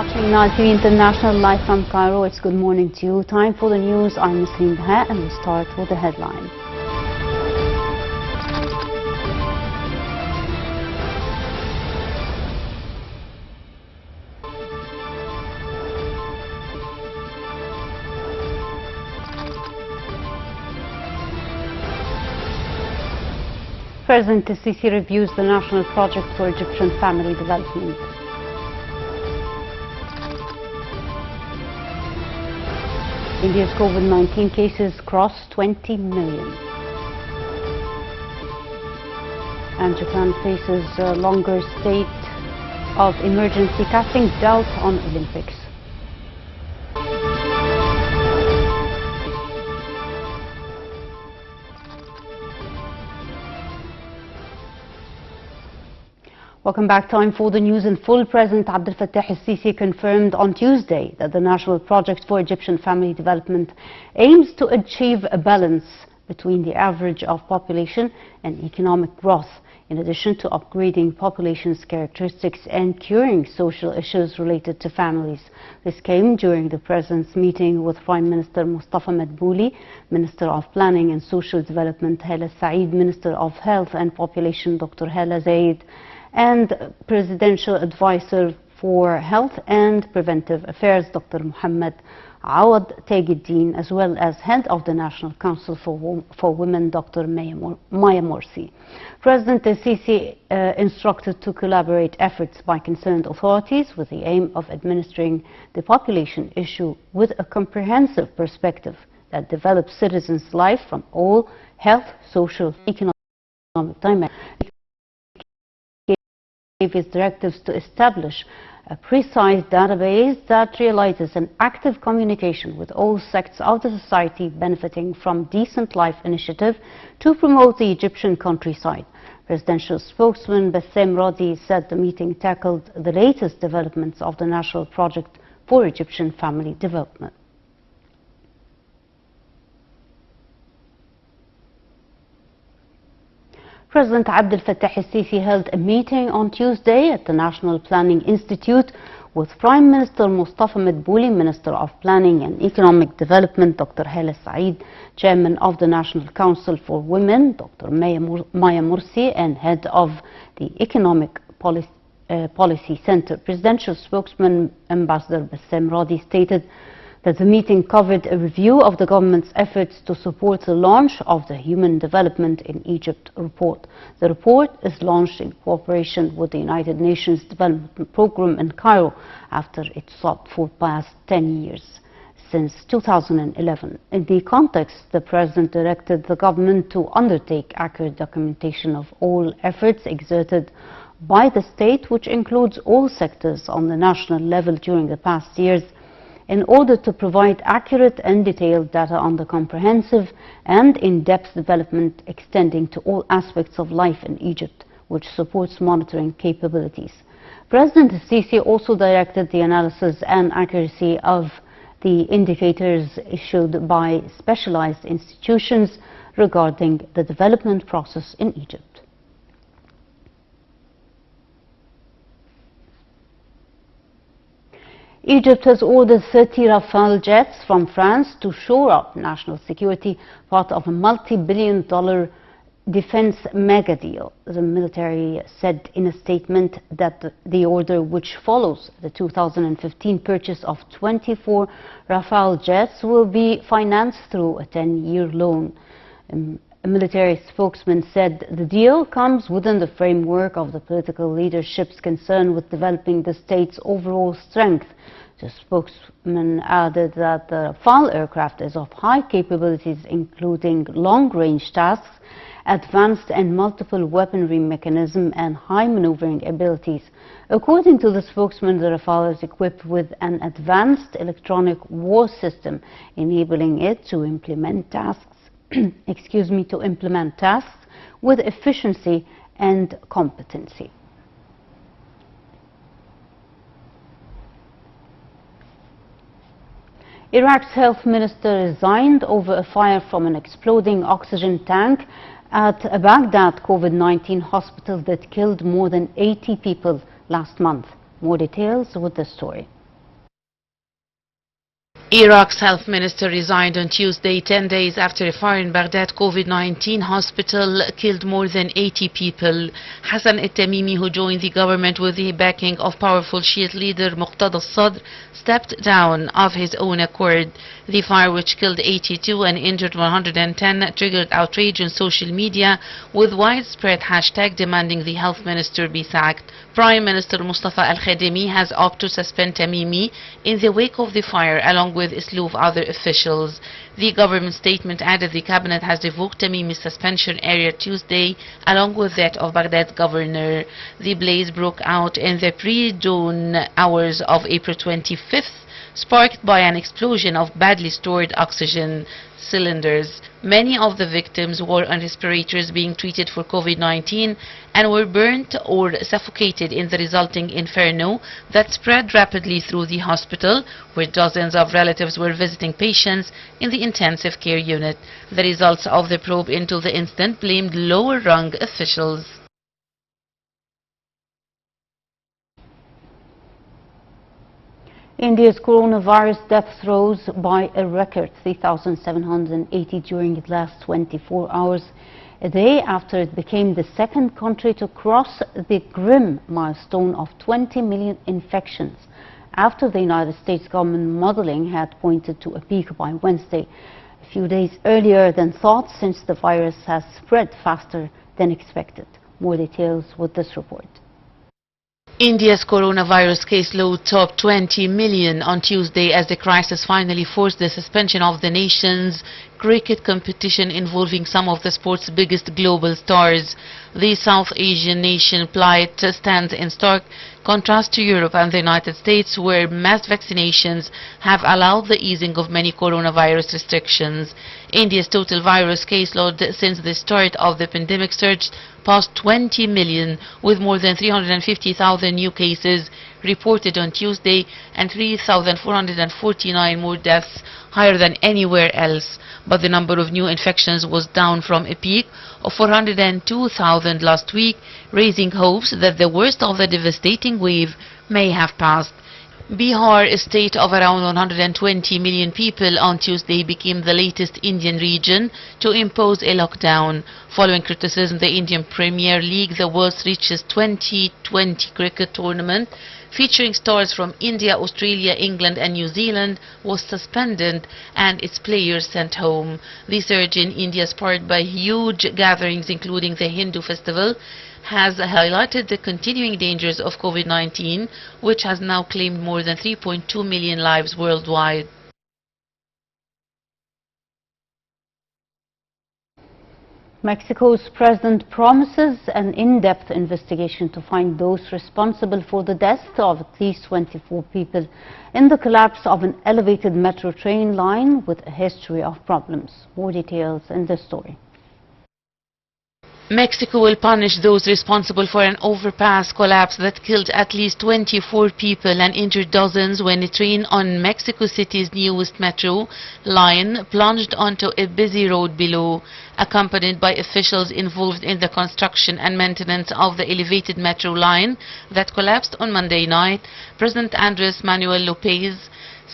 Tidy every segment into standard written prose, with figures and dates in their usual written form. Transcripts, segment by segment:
watching Now TV International live from Cairo. It's good morning to you. Time for the news. I'm Nusreen Behar, and we start with the headline. President Sisi reviews the national project for Egyptian family development. India's COVID-19 cases cross 20 million. And Japan faces a longer state of emergency, casting doubt on Olympics. Welcome back. Time for the news in full. President Abdel Fattah al-Sisi confirmed on Tuesday that the National Project for Egyptian Family Development aims to achieve a balance between the average of population and economic growth, in addition to upgrading population's characteristics and curing social issues related to families. This came during the President's meeting with Prime Minister Mustafa Madbouli, Minister of Planning and Social Development Hala Saeed, Minister of Health and Population Dr. Hala Zaid, and Presidential Advisor for Health and Preventive Affairs, Dr. Muhammad Awad Tajuddin, as well as Head of the National Council for Women, Dr. Maya Morsi. President Sisi instructed to collaborate efforts by concerned authorities with the aim of administering the population issue with a comprehensive perspective that develops citizens' life from all health, social, economic dimensions. Gave his directives to establish a precise database that realizes an active communication with all sects of the society benefiting from Decent Life initiative to promote the Egyptian countryside. Presidential spokesman Bassem Radi said the meeting tackled the latest developments of the National Project for Egyptian Family Development. President Abdel Fattah al-Sisi held a meeting on Tuesday at the National Planning Institute with Prime Minister Mustafa Madbouli, Minister of Planning and Economic Development Dr. Hala Saeed, Chairman of the National Council for Women Dr. Maya Morsi, and Head of the Economic Policy Center. Presidential spokesman Ambassador Bassem Radi stated that the meeting covered a review of the government's efforts to support the launch of the Human Development in Egypt report. The report is launched in cooperation with the United Nations Development Programme in Cairo after it sought for past 10 years, since 2011. In the context, the President directed the government to undertake accurate documentation of all efforts exerted by the state, which includes all sectors on the national level during the past years, in order to provide accurate and detailed data on the comprehensive and in-depth development extending to all aspects of life in Egypt, which supports monitoring capabilities. President Sisi also directed the analysis and accuracy of the indicators issued by specialized institutions regarding the development process in Egypt. Egypt has ordered 30 Rafale jets from France to shore up national security, part of a multi-billion-dollar defense mega deal. The military said in a statement that the order, which follows the 2015 purchase of 24 Rafale jets, will be financed through a 10-year loan. A military spokesman said the deal comes within the framework of the political leadership's concern with developing the state's overall strength. The spokesman added that the Rafale aircraft is of high capabilities, including long-range tasks, advanced and multiple weaponry mechanism, and high maneuvering abilities. According to the spokesman, the Rafale is equipped with an advanced electronic war system, enabling it to implement tasks with efficiency and competency. Iraq's health minister resigned over a fire from an exploding oxygen tank at a Baghdad COVID-19 hospital that killed more than 80 people last month. More details with this story. Iraq's health minister resigned on Tuesday, 10 days after a fire in Baghdad COVID-19 hospital killed more than 80 people. Hassan al-Tamimi, who joined the government with the backing of powerful Shiite leader Muqtada al-Sadr, stepped down of his own accord. The fire, which killed 82 and injured 110, triggered outrage on social media with widespread hashtag demanding the health minister be sacked. Prime Minister Mustafa al-Khadimi has opted to suspend Tamimi in the wake of the fire, along with a slew of other officials. The government statement added the cabinet has revoked Tamimi's suspension earlier Tuesday, along with that of Baghdad's governor. The blaze broke out in the pre-dawn hours of April 25th, sparked by an explosion of badly stored oxygen cylinders. Many of the victims were on respirators being treated for COVID-19 and were burnt or suffocated in the resulting inferno that spread rapidly through the hospital, where dozens of relatives were visiting patients in the intensive care unit. The results of the probe into the incident blamed lower-rung officials. India's coronavirus deaths rose by a record 3,780 during the last 24 hours, a day after it became the second country to cross the grim milestone of 20 million infections, after the United States government modeling had pointed to a peak by Wednesday, a few days earlier than thought, since the virus has spread faster than expected. More details with this report. India's coronavirus caseload topped 20 million on Tuesday as the crisis finally forced the suspension of the nation's cricket competition involving some of the sport's biggest global stars. The South Asian nation plight stands in stark contrast to Europe and the United States, where mass vaccinations have allowed the easing of many coronavirus restrictions. India's total virus caseload since the start of the pandemic surged past 20 million, with more than 350,000 new cases reported on Tuesday and 3,449 more deaths, higher than anywhere else. But the number of new infections was down from a peak of 402,000 last week, raising hopes that the worst of the devastating wave may have passed. Bihar, a state of around 120 million people, on Tuesday became the latest Indian region to impose a lockdown. Following criticism, the Indian Premier League, the world's richest 2020 cricket tournament, featuring stars from India, Australia, England and New Zealand, was suspended and its players sent home. The surge in India, sparked by huge gatherings including the Hindu festival, has highlighted the continuing dangers of COVID-19, which has now claimed more than 3.2 million lives worldwide. Mexico's president promises an in-depth investigation to find those responsible for the deaths of at least 24 people in the collapse of an elevated metro train line with a history of problems. More details in this story. Mexico will punish those responsible for an overpass collapse that killed at least 24 people and injured dozens when a train on Mexico City's newest metro line plunged onto a busy road below. Accompanied by officials involved in the construction and maintenance of the elevated metro line that collapsed on Monday night, President Andrés Manuel López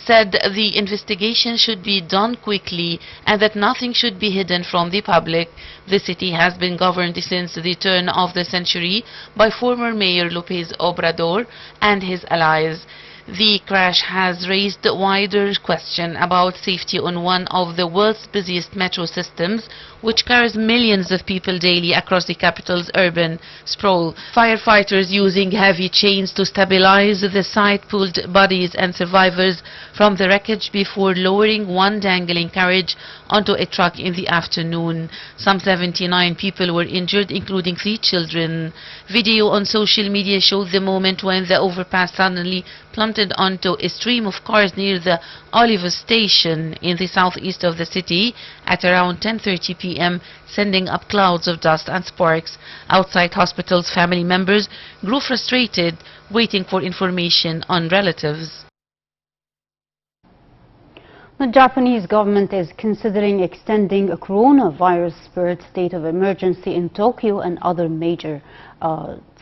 said the investigation should be done quickly and that nothing should be hidden from the public. The city has been governed since the turn of the century by former Mayor López Obrador and his allies. The crash has raised wider question about safety on one of the world's busiest metro systems, which carries millions of people daily across the capital's urban sprawl. Firefighters using heavy chains to stabilize the site pulled bodies and survivors from the wreckage before lowering one dangling carriage onto a truck in the afternoon. Some 79 people were injured, including 3 children. Video on social media showed the moment when the overpass suddenly plummeted onto a stream of cars near the Oliver station in the southeast of the city at around 10:30 p.m., sending up clouds of dust and sparks. Outside hospitals, family members grew frustrated, waiting for information on relatives. The Japanese government is considering extending a coronavirus-spurred state of emergency in Tokyo and other major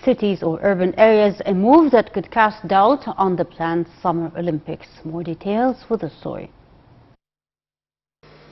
cities or urban areas, a move that could cast doubt on the planned Summer Olympics. More details with the story.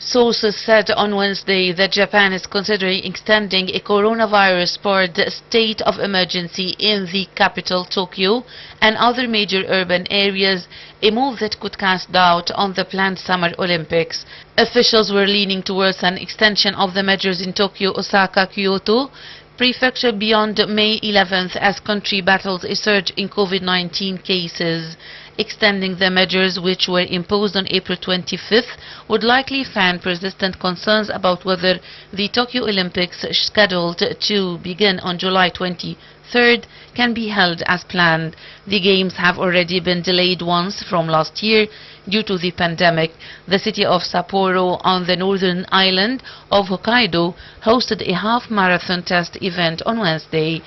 Sources said on Wednesday that Japan is considering extending a coronavirus-spurred state of emergency in the capital, Tokyo, and other major urban areas, a move that could cast doubt on the planned Summer Olympics. Officials were leaning towards an extension of the measures in Tokyo, Osaka, Kyoto, prefecture beyond May 11th as country battles a surge in COVID-19 cases. Extending the measures which were imposed on April 25th would likely fan persistent concerns about whether the Tokyo Olympics, scheduled to begin on July 23rd, can be held as planned. The Games have already been delayed once from last year due to the pandemic. The city of Sapporo on the northern island of Hokkaido hosted a half-marathon test event on Wednesday.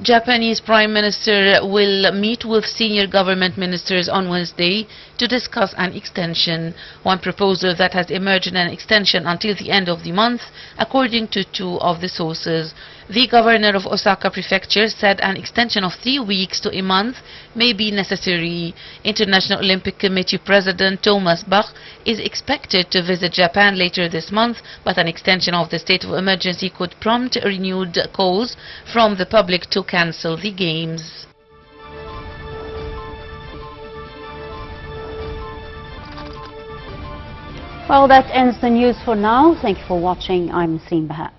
Japanese Prime Minister will meet with senior government ministers on Wednesday to discuss an extension. One proposal that has emerged an extension until the end of the month, according to two of the sources. The governor of Osaka Prefecture said an extension of 3 weeks to a month may be necessary. International Olympic Committee President Thomas Bach is expected to visit Japan later this month, but an extension of the state of emergency could prompt renewed calls from the public to cancel the Games. Well, that ends the news for now. Thank you for watching. I'm Nasreen Bihar.